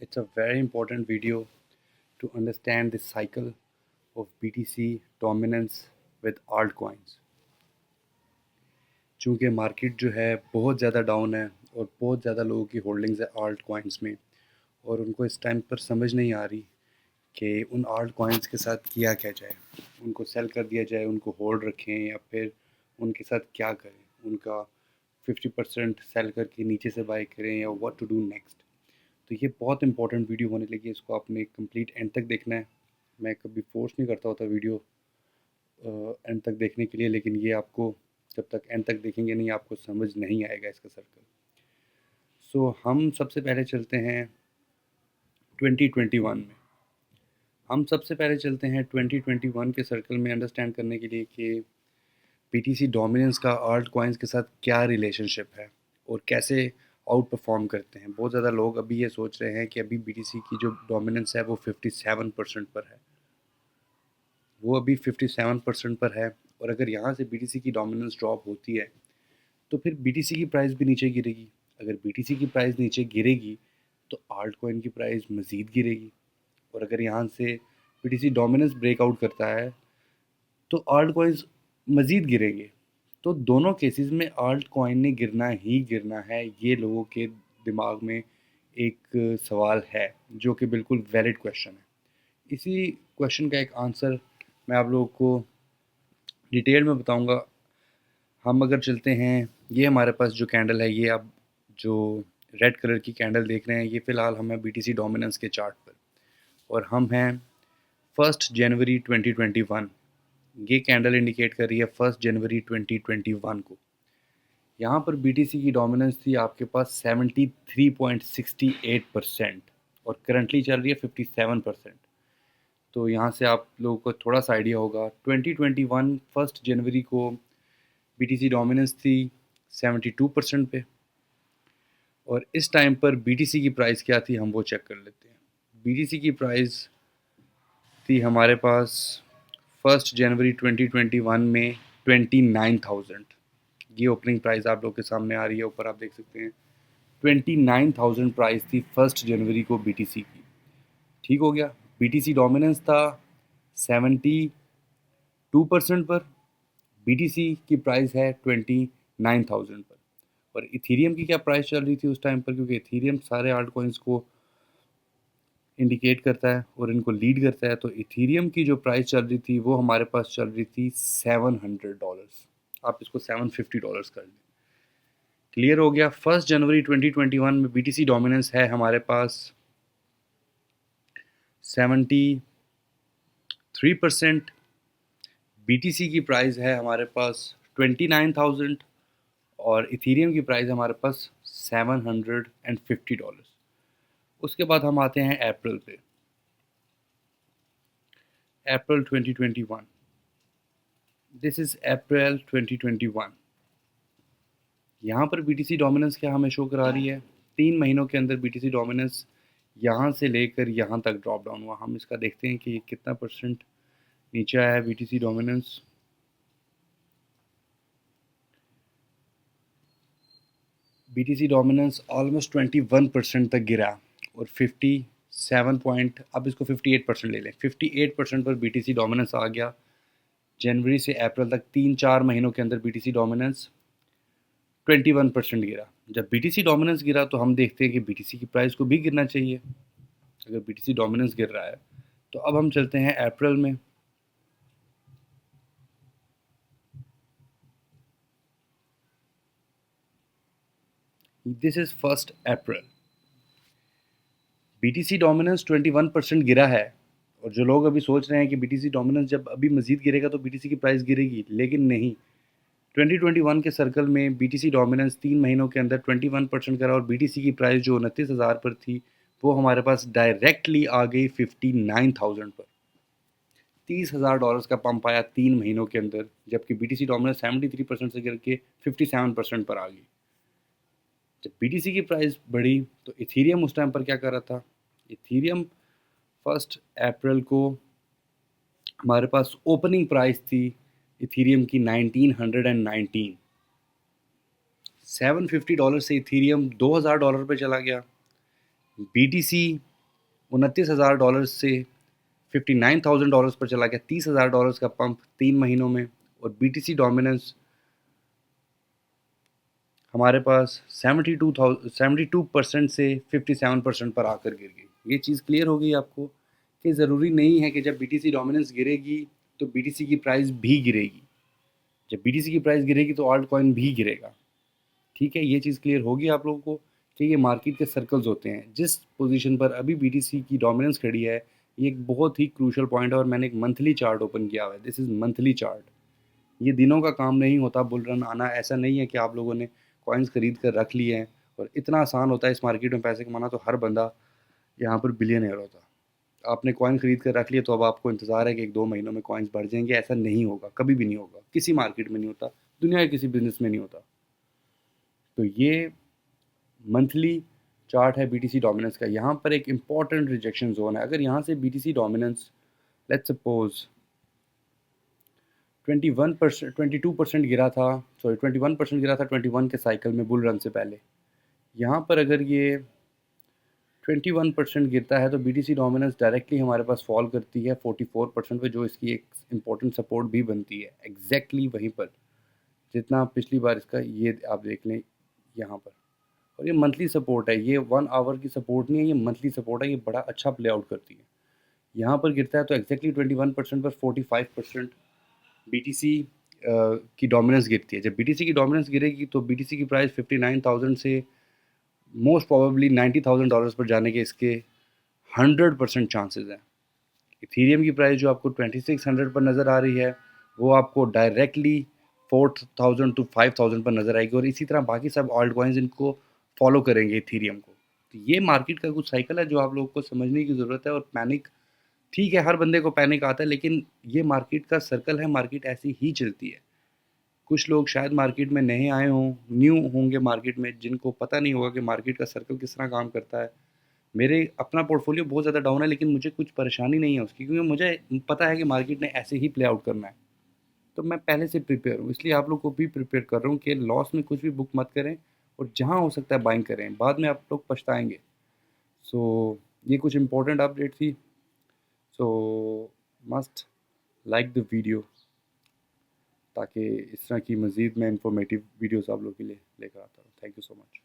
It's a very important video to understand the cycle of BTC dominance with altcoins. चूँकि market जो है बहुत ज़्यादा डाउन है और बहुत ज़्यादा लोगों की होल्डिंग्स है आल्ट कॉइन्स में, और उनको इस टाइम पर समझ नहीं आ रही कि उन आल्ट कॉइन्स के साथ किया क्या जाए। उनको सेल कर दिया जाए, उनको होल्ड रखें, या फिर उनके साथ क्या करें, उनका 50% सेल करके नीचे से बाय करें, या व्हाट टू डू नेक्स्ट। तो ये बहुत इंपॉर्टेंट वीडियो होने लगी है, इसको आपने कंप्लीट एंड तक देखना है। मैं कभी फोर्स नहीं करता होता वीडियो एंड तक देखने के लिए, लेकिन ये आपको जब तक एंड तक देखेंगे नहीं, आपको समझ नहीं आएगा इसका सर्कल। सो हम सबसे पहले चलते हैं 2021 में। हम सबसे पहले चलते हैं 2021 के सर्कल में अंडरस्टैंड करने के लिए कि बीटीसी डोमिनेंस का आल्ट कॉइन्स के साथ क्या रिलेशनशिप है और कैसे आउट परफॉर्म करते हैं। बहुत ज़्यादा लोग अभी ये सोच रहे हैं कि अभी बीटीसी की जो डोमिनेंस है वो 57% पर है, वो अभी 57% पर है। और अगर यहाँ से बीटीसी की डोमिनेंस ड्रॉप होती है तो फिर बीटीसी की प्राइस भी नीचे गिरेगी। अगर बीटीसी की प्राइस नीचे गिरेगी तो आल्ट कॉइन की प्राइस मज़ीद गिरेगी। और अगर यहाँ से बीटीसी डोमिनेंस ब्रेकआउट करता है तो आल्ट कॉइन्स मज़ीद गिरेंगे। तो दोनों केसेस में आल्ट कॉइन ने गिरना ही गिरना है, ये लोगों के दिमाग में एक सवाल है जो कि बिल्कुल वैलिड क्वेश्चन है। इसी क्वेश्चन का एक आंसर मैं आप लोगों को डिटेल में बताऊंगा। हम अगर चलते हैं, ये हमारे पास जो कैंडल है, ये आप जो रेड कलर की कैंडल देख रहे हैं, ये फ़िलहाल हम हैं बीटीसी डोमिनेंस के चार्ट पर, और हम हैं 1 जनवरी 2021। ये कैंडल इंडिकेट कर रही है 1 जनवरी 2021 को। यहाँ पर बीटीसी की डोमिनेंस थी आपके पास 73.68% और करंटली चल रही है 57%। तो यहाँ से आप लोगों को थोड़ा सा आइडिया होगा। 2021 1 जनवरी को बीटीसी डोमिनेंस थी 72% पे, और इस टाइम पर बीटीसी की प्राइस क्या थी हम वो चेक कर लेते हैं। बीटीसी की प्राइस थी हमारे पास 1 जनवरी 2021 में 29,000। ये ओपनिंग प्राइस आप लोग के सामने आ रही है, ऊपर आप देख सकते हैं 29,000 प्राइस थी 1 जनवरी को बीटीसी की। ठीक हो गया। बीटीसी डोमिनेंस था 72% पर, बीटीसी की प्राइस है 29,000 पर। और इथीरियम की क्या प्राइस चल रही थी उस टाइम पर, क्योंकि इथीरियम सारे आल्ट कॉइन्स को इंडिकेट करता है और इनको लीड करता है। तो इथीरियम की जो प्राइस चल रही थी वो हमारे पास चल रही थी $700। आप इसको $750 कर लें। क्लियर हो गया। 1 जनवरी 2021 में बीटीसी डोमिनेंस है हमारे पास 73%। बीटीसी की प्राइस है हमारे पास 29,000 और इथीरियम की प्राइस हमारे पास $750। उसके बाद हम आते हैं अप्रैल पे, अप्रैल 2021। दिस इज़ अप्रैल 2021। यहाँ पर बीटीसी डोमिनेंस क्या हमें शो करा रही है, 3 महीनों के अंदर बीटीसी डोमिनेंस यहाँ से लेकर यहाँ तक ड्रॉप डाउन हुआ। हम इसका देखते हैं कि कितना परसेंट नीचे आया है BTC dominance. BTC dominance almost 21% तक गिरा और 57 पॉइंट, अब इसको 58% ले लें, 58% पर बीटीसी डोमिनेंस आ गया। जनवरी से अप्रैल तक 3-4 महीनों के अंदर बीटीसी डोमिनेंस 21% गिरा। जब बीटीसी डोमिनेंस गिरा तो हम देखते हैं कि बीटीसी की प्राइस को भी गिरना चाहिए। अगर बीटीसी डोमिनेंस गिर रहा है तो अब हम चलते हैं अप्रैल में। This is 1 April. BTC dominance 21% गिरा है, और जो लोग अभी सोच रहे हैं कि बीटीसी डोमिनेंस जब अभी मजीद गिरेगा तो बीटीसी की प्राइस गिरेगी, लेकिन नहीं। 2021 के सर्कल में बीटीसी डोमिनेंस 3 महीनों के अंदर 21% करा, और बीटीसी की प्राइस जो 29,000 पर थी वो हमारे पास डायरेक्टली आ गई 59,000 पर। $30,000 का पंप आया 3 महीनों के अंदर, जबकि बीटीसी डोमिनेंस 73% से गिर के 57% पर आ गई। जब बीटीसी की प्राइस बढ़ी तो इथीरियम उस टाइम पर क्या कर रहा था। इथीरियम 1 अप्रैल को हमारे पास ओपनिंग प्राइस थी इथीरियम की 1919। $750 से इथीरियम $2,000 पे चला गया। बीटीसी $29,000 से $59,000 पर चला गया, $30,000 का पंप 3 महीनों में। और BTC डोमिनेंस हमारे पास 72% से 57% पर आकर गिर गई। ये चीज़ क्लियर हो गई आपको कि ज़रूरी नहीं है कि जब BTC डोमिनेंस गिरेगी तो BTC की प्राइस भी गिरेगी। जब BTC की प्राइस गिरेगी तो ऑल्ट कॉइन भी गिरेगा। ठीक है, ये चीज़ क्लियर होगी आप लोगों को कि ये मार्केट के सर्कल्स होते हैं। जिस पोजीशन पर अभी BTC की डोमिनेंस खड़ी है, ये एक बहुत ही क्रूशियल पॉइंट है। और मैंने एक मंथली चार्ट ओपन किया हुआ है, दिस इज़ मंथली चार्ट। ये दिनों का काम नहीं होता बुल रन आना। ऐसा नहीं है कि आप लोगों ने कॉइन्स खरीद कर रख लिए हैं और इतना आसान होता है इस मार्केट में पैसे कमाना, तो हर बंदा यहाँ पर बिलियनर होता। आपने कॉइन खरीद कर रख लिया तो अब आपको इंतज़ार है कि 1-2 महीनों में कॉइन्स बढ़ जाएंगे। ऐसा नहीं होगा, कभी भी नहीं होगा, किसी मार्केट में नहीं होता, दुनिया के किसी बिजनेस में नहीं होता। तो ये मंथली चार्ट है BTC डोमिनेंस का। यहाँ पर एक इम्पॉर्टेंट रिजेक्शन जोन है। अगर यहाँ से BTC डोमिनेंस लेट्स सपोज 22% गिरा था, 21% गिरा था 21 के साइकिल में बुल रन से पहले। यहाँ पर अगर ये 21% गिरता है तो BTC डोमिनेंस डायरेक्टली हमारे पास फॉल करती है 44% पे, जो इसकी एक इम्पोर्टेंट सपोर्ट भी बनती है एग्जैक्टली वहीं पर, जितना पिछली बार इसका ये आप देख लें यहाँ पर। और ये मंथली सपोर्ट है, ये 1 आवर की सपोर्ट नहीं है, ये मंथली सपोर्ट है। ये बड़ा अच्छा प्ले आउट करती है। यहाँ पर गिरता है तो एग्जैक्टली 21% पर 45% BTC की डोमिनेंस गिरती है। जब BTC की डोमिनेंस गिरेगी तो BTC की प्राइस 59,000 से मोस्ट प्रोबेबली $90,000 पर जाने के इसके 100% चांसेस हैं। इथीरियम की प्राइस जो आपको 2600 पर नज़र आ रही है, वो आपको डायरेक्टली 4000 टू 5000 पर नज़र आएगी। और इसी तरह बाकी सब ऑल्ट कॉइन्स इनको फॉलो करेंगे इथीरियम को। तो ये मार्केट का कुछ साइकिल है जो आप लोगों को समझने की ज़रूरत है। और पैनिक, ठीक है, हर बंदे को पैनिक आता है, लेकिन ये मार्केट का सर्कल है, मार्केट ऐसी ही चलती है। कुछ लोग शायद मार्केट में नए आए हों, न्यू होंगे मार्केट में, जिनको पता नहीं होगा कि मार्केट का सर्कल किस तरह काम करता है। मेरे अपना पोर्टफोलियो बहुत ज़्यादा डाउन है, लेकिन मुझे कुछ परेशानी नहीं है उसकी, क्योंकि मुझे पता है कि मार्केट ने ऐसे ही प्ले आउट करना है। तो मैं पहले से प्रिपेयर हूँ, इसलिए आप लोग को भी प्रिपेयर कर रहा हूँ कि लॉस में कुछ भी बुक मत करें और जहाँ हो सकता है बाइंग करें, बाद में आप लोग पछताएंगे। सो ये कुछ इंपॉर्टेंट अपडेट थी। सो मस्ट लाइक द वीडियो, ताकि इस तरह की मज़ीद मैं इंफॉर्मेटिव वीडियोस आप लोग के लिए लेकर आता हूँ। Thank you so much.